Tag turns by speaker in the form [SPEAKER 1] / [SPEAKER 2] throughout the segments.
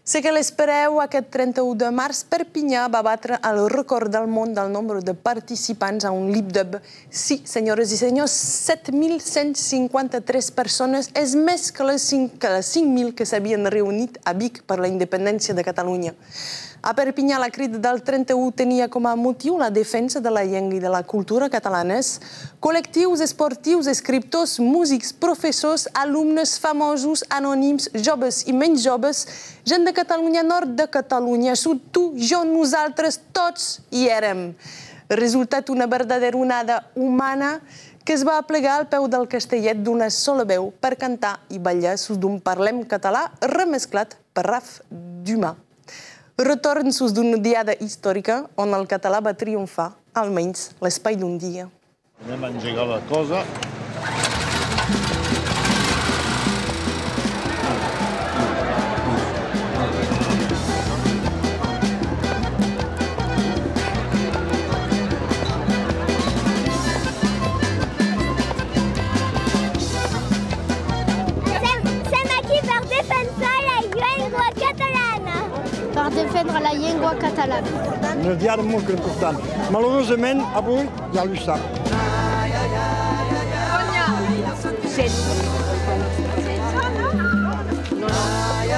[SPEAKER 1] Sé que l'espereu, aquest 31 de març, Perpinyà va batre el record del món del nombre de participants a un lip-dub. Sí, senyores i senyors, 7.153 persones és més que les 5.000 que s'havien reunit a Vic per la independència de Catalunya. A Perpinyà, la Crida del 31 tenia com a motiu la defensa de la llengua i de la cultura catalanes. Col·lectius esportius, escriptors, músics, professors, alumnes, famosos, anònims, joves i menys joves, gent de Catalunya, nord de Catalunya, sud, tu, jo, nosaltres, tots hi érem. Resultat una verdadera onada humana que es va aplegar al peu del castellet d'una sola veu per cantar i ballar sus d'un parlem català remesclat per Raf Dumas. Retorn sus d'una diada històrica on el català va triomfar, almenys l'espai d'un dia.
[SPEAKER 2] Anem a engegar la cosa.
[SPEAKER 3] Per defendre la llengua catalana.
[SPEAKER 4] Una diada molt important. Malauradament, avui ja ho sap.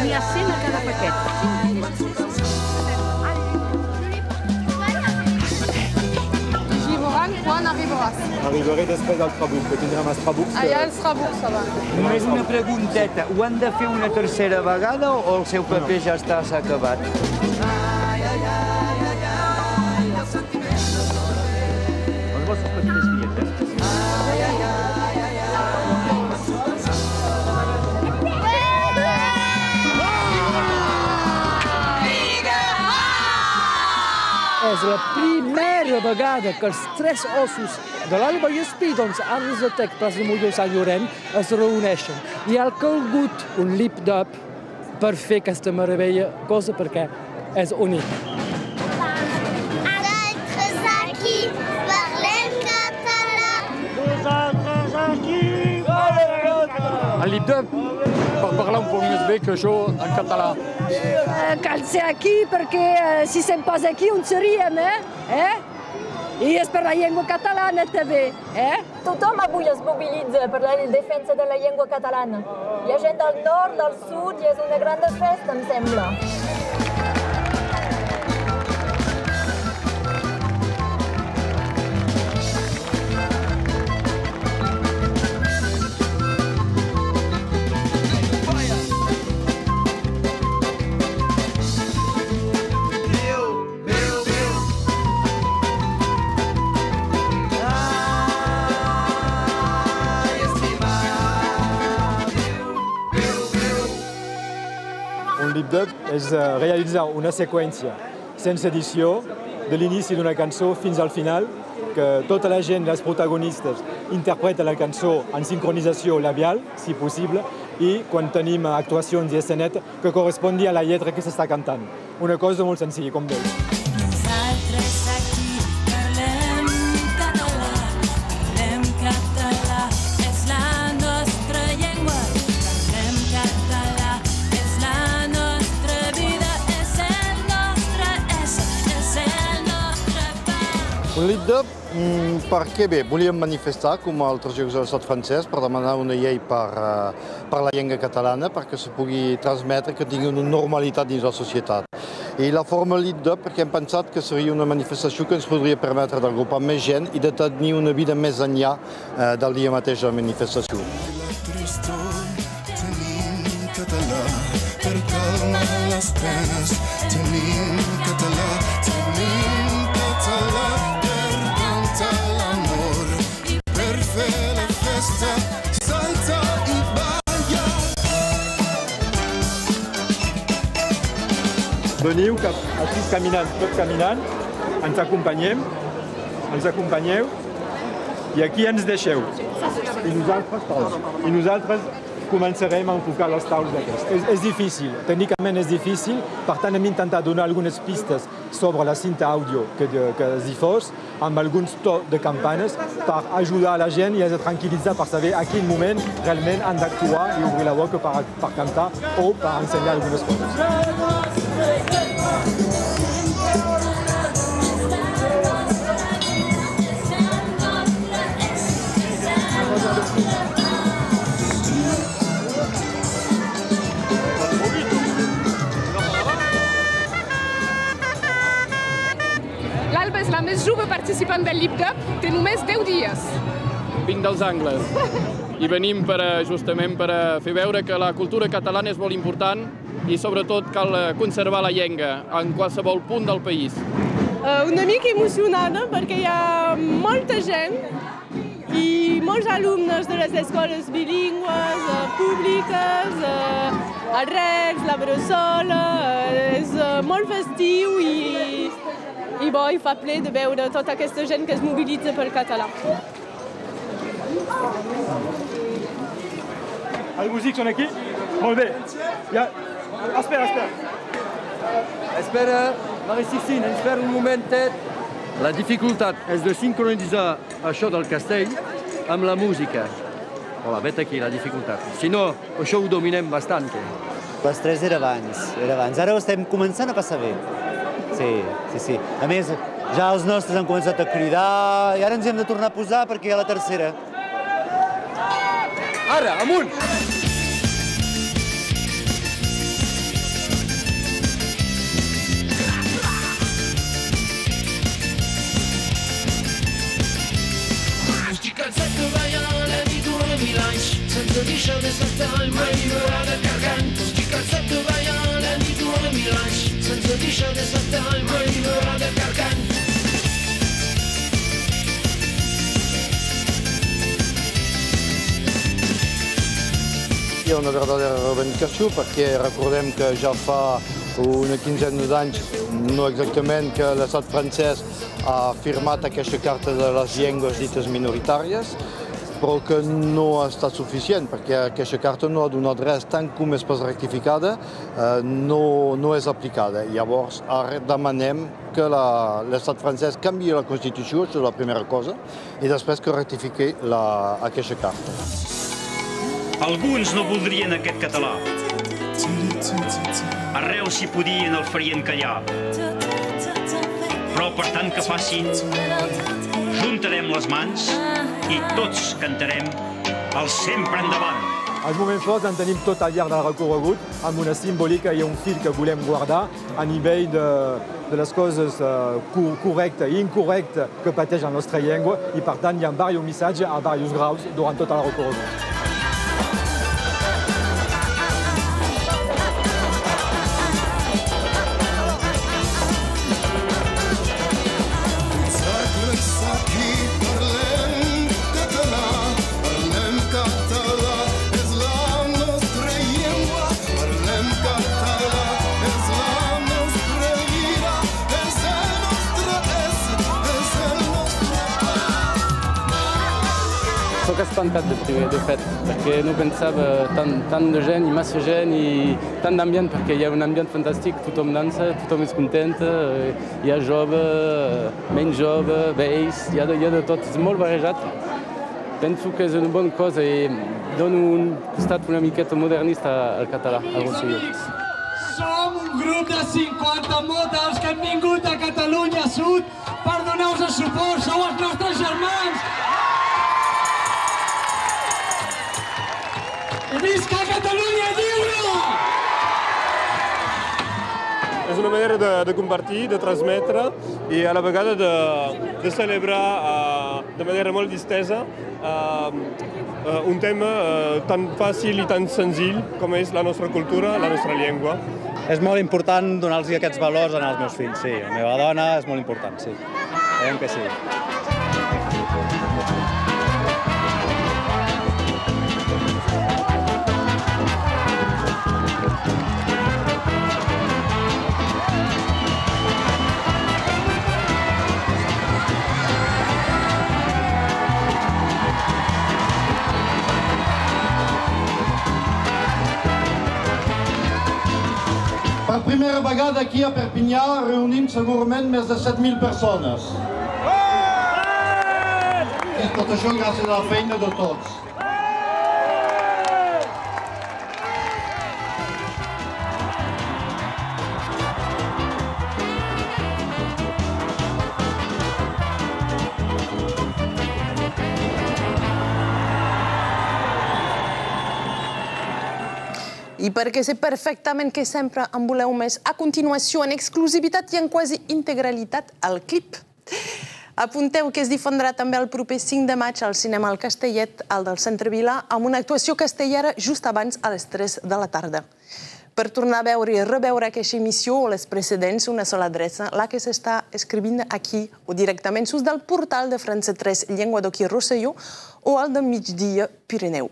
[SPEAKER 5] N'hi ha 100 a cada paquet.
[SPEAKER 6] Givoran, quan arribaràs?
[SPEAKER 4] Arribaré després del trabuc, que tindrem els trabucs.
[SPEAKER 6] Ah, ja els trabucs, ça va.
[SPEAKER 7] Només una pregunteta. Ho han de fer una tercera vegada o el seu paper ja s'ha acabat? Les vostres petites dietes.
[SPEAKER 8] És la primera vegada que els tres ossos de l'Alba i Espí, doncs, a Risotec, plaça de Molló i Sant Llorenç, es reuneixen. I ha calgut un lip-dub per fer aquesta meravella cosa, perquè és únic.
[SPEAKER 3] Nosaltres aquí parlem català.
[SPEAKER 4] Nosaltres aquí parlem català.
[SPEAKER 8] El lip-dub, per parlar un poc més bé que això en català.
[SPEAKER 9] Cal ser aquí perquè si sem pas aquí on seríem, I és per la llengua catalana també,
[SPEAKER 10] Tothom avui es mobilitza per la defensa de la llengua catalana. Hi ha gent del nord, del sud, i és una gran festa, em sembla.
[SPEAKER 4] Un lip-dub és realitzar una seqüència sense edició de l'inici d'una cançó fins al final, que tota la gent, les protagonistes, interpreten la cançó en sincronització labial, si possible, i quan tenim actuacions i escenetes que correspongui a la lletra que s'està cantant. Una cosa molt senzilla, com veus.
[SPEAKER 11] Nosaltres aquí parlem català, és la nostra llengua, parlem català, és la nostra vida, és el nostre ésser, és el nostre pa.
[SPEAKER 2] Un lip-dub perquè bé, volíem manifestar, com altres llocs de l'estat francès, per demanar una llei per la llengua catalana, perquè se pugui transmetre, que tingui una normalitat dins la societat. I la forma lip-dub perquè hem pensat que seria una manifestació que ens podria permetre d'agrupar més gent i de tenir una vida més enllà del dia mateix de la manifestació.
[SPEAKER 12] Tenim català per calmar les penes, tenim català per cantar l'amor i per fer la festa, salta i balla.
[SPEAKER 4] Veniu aquí caminant, tot caminant, ens acompanyeu i aquí ens deixeu. I nosaltres començarem a enfocar les taules d'aquestes. És difícil, tècnicament és difícil, per tant hem intentat donar algunes pistes sobre la cinta àudio que hi fos amb alguns tocs de campanes per ajudar la gent i a tranquil·litzar per saber a quin moment realment han d'actuar i obrir la boca per cantar o per ensenyar algunes coses.
[SPEAKER 6] L'Alba és la més jove participant del Lip-Dub, té només 10 dies.
[SPEAKER 13] Vinc dels Angles i venim justament per fer veure que la cultura catalana és molt important i sobretot cal conservar la llengua en qualsevol punt del país.
[SPEAKER 1] Una mica emocionada perquè hi ha molta gent i molts alumnes de les escoles bilingües, públiques, a Recs, la Bressola, és molt festiu i bo, i fa ple de veure tota aquesta gent que es mobilitza pel català.
[SPEAKER 4] Els músics són aquí? Molt bé. Espera.
[SPEAKER 7] Espera, Marie-Cécile, espera un momentet. La dificultat és de sincronitzar això del castell amb la música. Hola, vet aquí, la dificultat. Si no, això ho dominem bastant.
[SPEAKER 14] L'estrès era abans. Ara ho estem començant a passar bé. Sí. A més, ja els nostres han començat a cridar i ara ens hem de tornar a posar perquè hi ha la tercera.
[SPEAKER 7] Ara, amunt!
[SPEAKER 12] Estic cansat de ballar la nit durant 1000 anys sense deixar de saltar el mai de cargant. Estic cansat de ballar la nit durant 1000 anys sense deixar de saltar el mai de cargant.
[SPEAKER 2] Hi ha una verdadera reivindicació perquè recordem que ja fa una quinzena d'anys, no exactament, que l'estat francès ha firmat aquesta carta de les llengües dites minoritàries, però que no ha estat suficient perquè aquesta carta no ha donat res, tant com és pas rectificada, no és aplicada. Llavors, ara demanem que l'estat francès canviï la Constitució, això és la primera cosa, i després que rectifiqui aquesta carta.
[SPEAKER 15] Alguns no voldrien aquest català. Arreu s'hi podien el farien callar. Però per tant que facin, juntarem les mans i tots cantarem el sempre endavant.
[SPEAKER 4] Els moments forts en tenim tot al llarg del recorregut, amb una simbòlica i un fil que volem guardar a nivell de les coses correctes i incorrectes que pateix la nostra llengua i per tant hi ha diversos missatges a diversos graus durant tot el recorregut.
[SPEAKER 13] Soc espantat de fet, perquè no pensava tant de gent i massa gent i tant d'ambient, perquè hi ha un ambient fantàstic, tothom dansa, tothom és content, hi ha jove, menys jove, vells, hi ha de tot, és molt barrejat. Penso que és una bona cosa i dona un costat una miqueta modernista al català, al Rosselló.
[SPEAKER 16] Som un grup de 50 motes que hem vingut a Catalunya Sud per donar-vos suport, sou els nostres germans! I visca Catalunya lliure!
[SPEAKER 17] És una manera de compartir, de transmetre i a la vegada de celebrar de manera molt distesa un tema tan fàcil i tan senzill com és la nostra cultura, la nostra llengua.
[SPEAKER 14] És molt important donar-los aquests valors als meus fills, sí. La meva dona és molt important, sí. Veiem que sí.
[SPEAKER 2] Per primera vegada aquí a Perpinyà reunim segurament més de 7.000 persones. és tot això gràcies a la feina de tots.
[SPEAKER 1] I perquè sé perfectament que sempre en voleu més, a continuació, en exclusivitat i en quasi integralitat, el clip. Apunteu que es difondrà també el proper 5 de maig al cinema El Castellet, al del Centre Vila, amb una actuació castellera just abans a les 3 de la tarda. Per tornar a veure i reveure aquesta emissió o les precedents, una sola adreça, la que s'està escrivint aquí o directament sus del portal de France 3 Llengua d'Oqui Rosselló o al de Migdia Pirineu.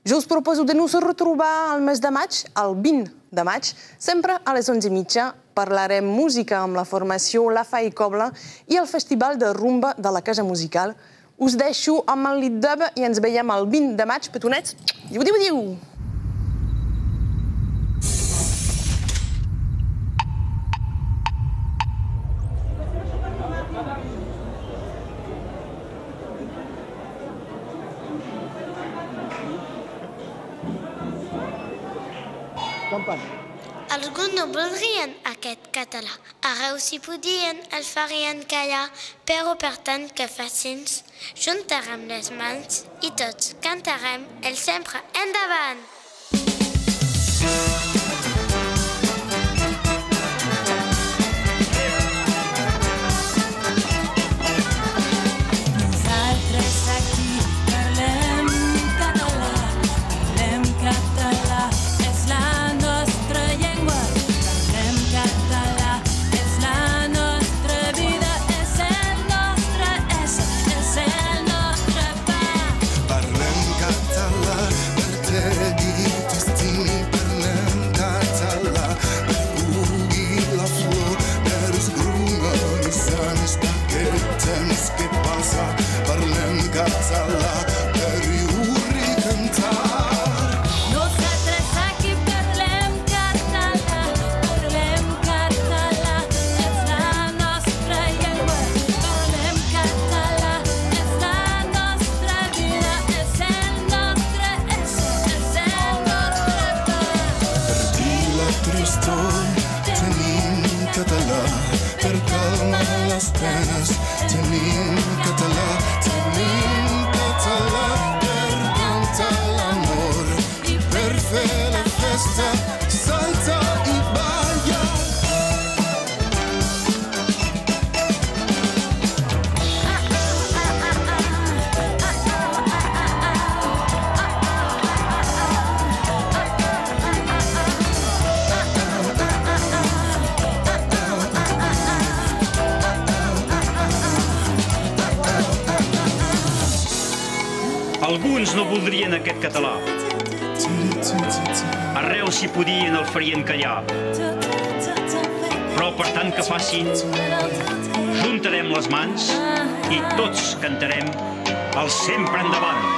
[SPEAKER 1] Jo us proposo de nos retrobar el mes de maig, el 20 de maig, sempre a les 11:30. Parlarem música amb la formació La Fa i Cobla i el Festival de Rumba de la Casa Musical. Us deixo amb el Lip Dub i ens veiem el 20 de maig, petonets. Diu, diu, diu!
[SPEAKER 3] Alguns no voldrien aquest català. Arreu si podien el farien callar, però per tant que facin, juntarem les mans i tots cantarem el sempre endavant.
[SPEAKER 11] Nosaltres aquí parlem català, és la nostra llengua. Parlem català, és la nostra vida, és el nostre ésser, és el nostre pa.
[SPEAKER 12] Parlem català per tenir destí, parlem català per pugui la flor, per esgrumar els anys d'aquest temps que passa. Parlem català per riure i cantar.
[SPEAKER 11] Nosaltres aquí parlem català, és la nostra llengua. Parlem català, és la nostra vida, és el nostre ésser, és el nostre pa.
[SPEAKER 12] Per dir la tristor tenim català, per calmar les penes tenim català, per cantar l'amor i per fer la festa, salta i balla.
[SPEAKER 15] Alguns no voldrien aquest català. Arreu si podien el farien callar. Però per tant que facin, juntarem les mans i tots cantarem el sempre endavant.